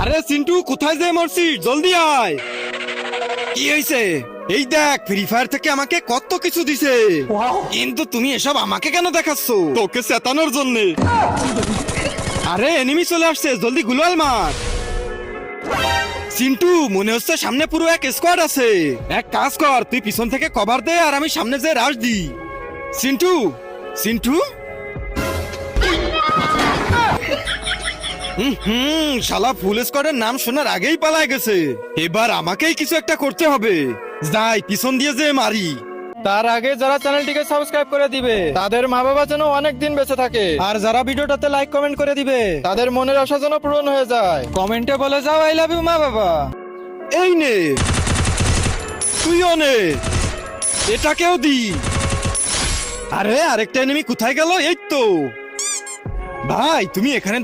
আরে চিন্টু, কোথায় যে মরছিস? জলদি আয়। কি হয়েছে? এই দেখ, ফ্রি ফায়ার থেকে আমাকে কত কিছু দিছে, কিন্তু তুমি এসব আমাকে কেন দেখাচ্ছ? তোকে চেতানোর জন্য। আরে এনিমি চলে আসছে, জলদি গুলাল মার। চিন্টু, মনে হচ্ছে সামনে পুরো এক স্কোয়াড আছে। এক কাজ কর, তুই পিছন থেকে কভার দে আর আমি সামনে যে রাশ দি। চিন্টু, চিন্টু, শালা ফুল স্কোয়াডের নাম শোনার আগেই পালায় গেছে। এবার আমাকেই কিছু একটা করতে হবে। যাই, পিছন দিয়ে যে মারি। তার আগে যারা চ্যানেলটিকে সাবস্ক্রাইব করে দিবে তাদের মা বাবা যেন অনেক দিন বেঁচে থাকে, আর যারা ভিডিওটাতে লাইক কমেন্ট করে দিবে তাদের মনের আশা যেন পূরণ হয়ে যায়। কমেন্টে বলে যাও আই লাভ ইউ মা বাবা। এই নে, তুইও নে, এটাকেও দি। আরে আরেকটা এনিমি কোথায় গেল? এই তো ভাই, তুমি এখানে